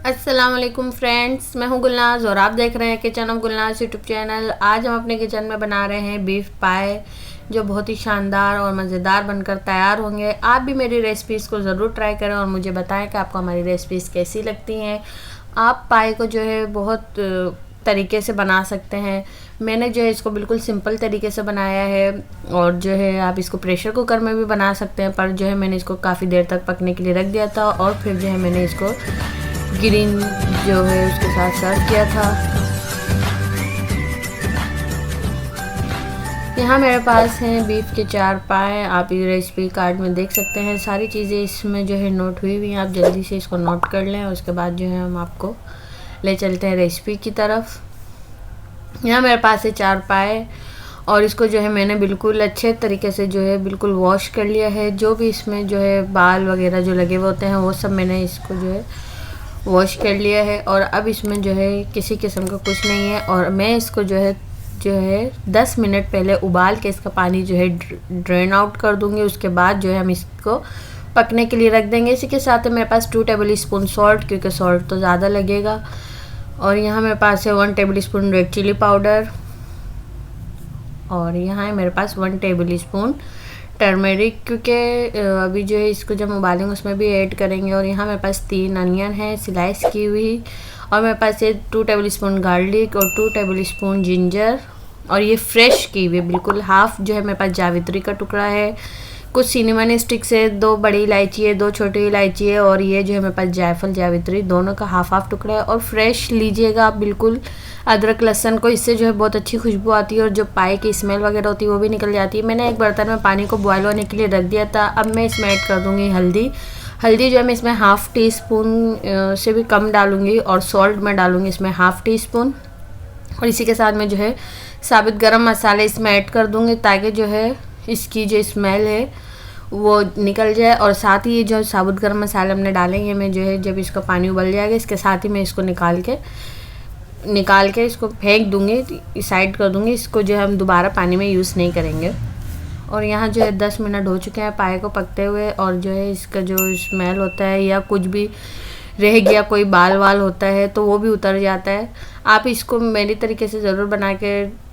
अस्सलाम वालेकुम फ्रेंड्स, मैं हूं गुलनाज और आप देख रहे हैं kitchen of Gulnaz YouTube channel. आज हम अपने किचन में बना रहे हैं बीफ पाए, जो बहुत ही शानदार और मज़ेदार बनकर तैयार होंगे। आप भी मेरी रेसिपीज़ को ज़रूर ट्राई करें और मुझे बताएं कि आपको हमारी रेसिपीज़ कैसी लगती हैं। आप पाए को जो है बहुत तरीके से बना सकते हैं। मैंने जो है इसको बिल्कुल सिंपल तरीके से बनाया है, और जो है आप इसको प्रेशर कुकर में भी बना सकते हैं, पर जो है मैंने इसको काफ़ी देर तक पकने के लिए रख दिया था और फिर जो है मैंने इसको ग्रीन जो है उसके साथ सर्व किया था। यहाँ मेरे पास हैं बीफ के 4 पाए। आप ये रेसिपी कार्ड में देख सकते हैं, सारी चीज़ें इसमें जो है नोट हुई हुई हैं। आप जल्दी से इसको नोट कर लें, उसके बाद जो है हम आपको ले चलते हैं रेसिपी की तरफ। यहाँ मेरे पास है 4 पाए और इसको जो है मैंने बिल्कुल अच्छे तरीके से जो है बिल्कुल वॉश कर लिया है। जो भी इसमें जो है बाल वगैरह जो लगे हुए होते हैं वो सब मैंने इसको जो है वॉश कर लिया है। और अब इसमें जो है किसी किस्म का कुछ नहीं है, और मैं इसको जो है 10 मिनट पहले उबाल के इसका पानी जो है ड्रेन आउट कर दूंगी। उसके बाद जो है हम इसको पकने के लिए रख देंगे। इसी के साथ मेरे पास 2 टेबल स्पून सॉल्ट, क्योंकि सॉल्ट तो ज़्यादा लगेगा। और यहाँ मेरे पास है 1 tablespoon red chilli powder, और यहाँ है मेरे पास 1 टेबल स्पून टर्मेरिक, क्योंकि अभी जो है इसको जब उबालेंगे उसमें भी ऐड करेंगे। और यहाँ मेरे पास 3 अनियन है स्लाइस की हुई, और मेरे पास ये 2 टेबल स्पून गार्लिक और 2 टेबल स्पून जिंजर, और ये फ्रेश की हुई बिल्कुल हाफ जो है मेरे पास जावित्री का टुकड़ा है। कुछ सिनेमन स्टिक्स है, 2 बड़ी इलायची है, 2 छोटी इलायची है, और ये जो है मेरे पास जायफल जावित्री दोनों का हाफ टुकड़ा है। और फ्रेश लीजिएगा आप बिल्कुल अदरक लहसुन को, इससे जो है बहुत अच्छी खुशबू आती है और जो पाए की स्मेल वगैरह होती है वो भी निकल जाती है। मैंने एक बर्तन में पानी को बॉयल होने के लिए रख दिया था। अब मैं इसमें ऐड कर दूँगी हल्दी जो है मैं इसमें हाफ़ टी स्पून से भी कम डालूँगी, और सॉल्ट मैं डालूँगी इसमें हाफ़ टी स्पून। और इसी के साथ में जो है साबुत गरम मसाले इसमें ऐड कर दूँगी, ताकि जो है इसकी जो स्मेल है वो निकल जाए। और साथ ही ये जो साबुत गरम मसाले हमने डाले हैं, मैं जो है जब इसका पानी उबल जाएगा इसके साथ ही मैं इसको निकाल के इसको फेंक दूँगी, साइड कर दूँगी। इसको जो है हम दोबारा पानी में यूज़ नहीं करेंगे। और यहाँ जो है 10 मिनट हो चुके हैं पाए को पकते हुए, और जो है इसका जो स्मेल होता है या कुछ भी रह गया, कोई बाल वाल होता है तो वो भी उतर जाता है। आप इसको मेरी तरीके से ज़रूर बना के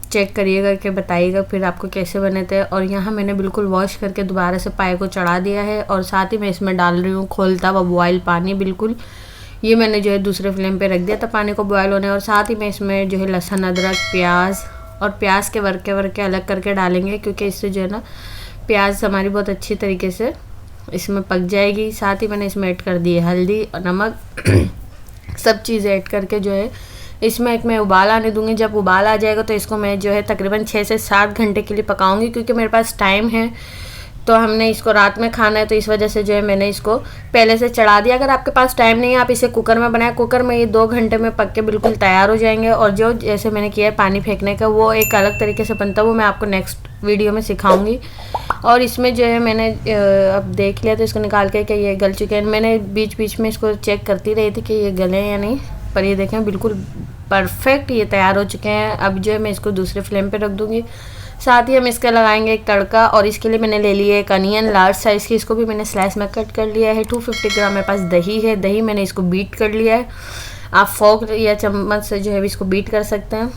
चेक करिएगा कि बताइएगा फिर आपको कैसे बने थे। और यहाँ मैंने बिल्कुल वॉश करके दोबारा से पाए को चढ़ा दिया है, और साथ ही मैं इसमें डाल रही हूँ खोलता हुआ बॉयल पानी। बिल्कुल ये मैंने जो है दूसरे फ्लेम पे रख दिया था पानी को बॉयल होने। और साथ ही मैं इसमें जो है लहसुन अदरक प्याज, और प्याज के वर्के अलग करके डालेंगे, क्योंकि इससे जो है ना प्याज हमारी बहुत अच्छी तरीके से इसमें पक जाएगी। साथ ही मैंने इसमें ऐड कर दी है हल्दी और नमक सब चीज़ें ऐड करके जो है इसमें एक मैं उबाल आने दूंगी। जब उबाल आ जाएगा तो इसको मैं जो है तकरीबन 6 से 7 घंटे के लिए पकाऊंगी, क्योंकि मेरे पास टाइम है। तो हमने इसको रात में खाना है, तो इस वजह से जो है मैंने इसको पहले से चढ़ा दिया। अगर आपके पास टाइम नहीं है आप इसे कुकर में बनाएं, कुकर में ये 2 घंटे में पक के बिल्कुल तैयार हो जाएंगे। और जो जैसे मैंने किया है पानी फेंकने का, वो एक अलग तरीके से बनता है, वो मैं आपको नेक्स्ट वीडियो में सिखाऊंगी। और इसमें जो है मैंने अब देख लिया तो इसको निकाल के कि ये गल चुके हैं। मैंने बीच बीच में इसको चेक करती रही थी कि ये गले या नहीं, पर ये देखें बिल्कुल परफेक्ट ये तैयार हो चुके हैं। अब जो है मैं इसको दूसरे फ्लेम पे रख दूँगी। साथ ही हम इसका लगाएंगे एक तड़का, और इसके लिए मैंने ले लिया एक अनियन लार्ज साइज़ की, इसको भी मैंने स्लाइस में कट कर लिया है। 250 ग्राम मेरे पास दही है, दही मैंने इसको बीट कर लिया है। आप फोक या चम्मच से जो है इसको बीट कर सकते हैं।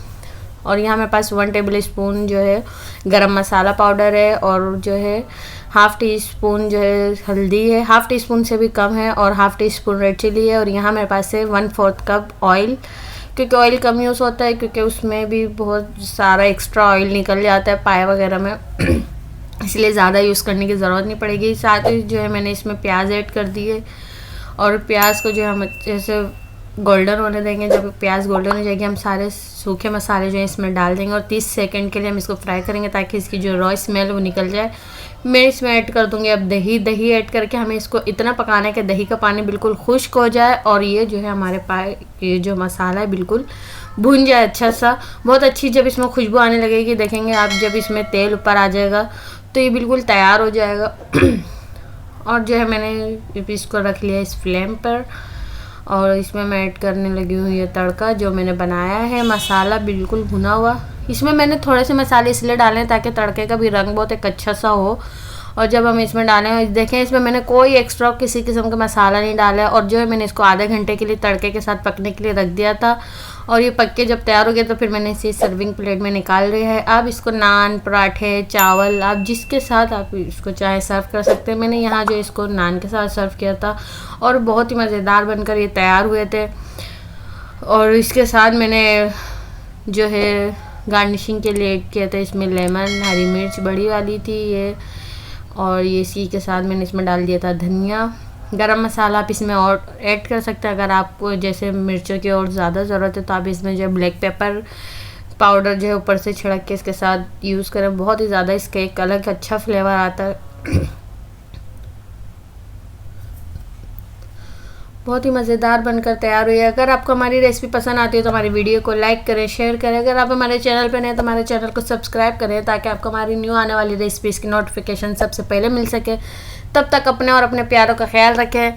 और यहाँ मेरे पास 1 टेबल स्पून जो है गरम मसाला पाउडर है, और जो है हाफ़ टी स्पून जो है हल्दी है, हाफ़ टी स्पून से भी कम है, और half teaspoon red chilli है। और यहाँ मेरे पास है 1/4 कप ऑयल, क्योंकि ऑयल कम यूज़ होता है, क्योंकि उसमें भी बहुत सारा एक्स्ट्रा ऑयल निकल जाता है पाए वगैरह में इसलिए ज़्यादा यूज़ करने की ज़रूरत नहीं पड़ेगी। साथ ही जो है मैंने इसमें प्याज ऐड कर दिए, और प्याज को जो है हम अच्छे से गोल्डन होने देंगे। जब प्याज गोल्डन हो जाएगी हम सारे सूखे मसाले जो है इसमें डाल देंगे, और 30 सेकंड के लिए हम इसको फ्राई करेंगे, ताकि इसकी जो रॉ स्मेल वो निकल जाए। मैं इसमें ऐड कर दूंगी अब दही ऐड करके हमें इसको इतना पकाना है कि दही का पानी बिल्कुल खुश्क हो जाए, और ये जो है हमारे पाए ये जो मसाला है बिल्कुल भून जाए अच्छा सा। बहुत अच्छी जब इसमें खुशबू आने लगेगी, देखेंगे आप जब इसमें तेल ऊपर आ जाएगा तो ये बिल्कुल तैयार हो जाएगा। और जो है मैंने इसको रख लिया इस फ्लेम पर, और इसमें मैं ऐड करने लगी हूँ ये तड़का जो मैंने बनाया है, मसाला बिल्कुल भुना हुआ। इसमें मैंने थोड़े से मसाले इसलिए डाले हैं ताकि तड़के का भी रंग बहुत एक अच्छा सा हो, और जब हम इसमें डालें, देखें इसमें मैंने कोई एक्स्ट्रा किसी किस्म का मसाला नहीं डाला है। और जो है मैंने इसको आधे घंटे के लिए तड़के के साथ पकने के लिए रख दिया था। और ये पक के जब तैयार हो गया तो फिर मैंने इसे सर्विंग प्लेट में निकाल लिया है। आप इसको नान, पराठे, चावल, आप जिसके साथ आप इसको चाहे सर्व कर सकते हैं। मैंने यहाँ जो इसको नान के साथ सर्व किया था और बहुत ही मज़ेदार बनकर ये तैयार हुए थे। और इसके साथ मैंने जो है गार्निशिंग के लिए ऐड किया था इसमें लेमन, हरी मिर्च बड़ी वाली थी ये, और ये इसी के साथ मैंने इसमें डाल दिया था धनिया। गरम मसाला आप इसमें और ऐड कर सकते हैं। अगर आपको जैसे मिर्चों की और ज़्यादा ज़रूरत है तो आप इसमें जो ब्लैक पेपर पाउडर जो है ऊपर से छिड़क के इसके साथ यूज़ करें। बहुत ही ज़्यादा इसका एक अलग अच्छा फ्लेवर आता है। बहुत ही मज़ेदार बनकर तैयार हुई है। अगर आपको हमारी रेसिपी पसंद आती है तो हमारी वीडियो को लाइक करें, शेयर करें। अगर आप हमारे चैनल पर नए हैं तो हमारे चैनल को सब्सक्राइब करें ताकि आपको हमारी न्यू आने वाली रेसिपीज़ की नोटिफिकेशन सबसे पहले मिल सके। तब तक अपने और अपने प्यारों का ख्याल रखें।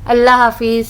अल्लाह हाफिज़।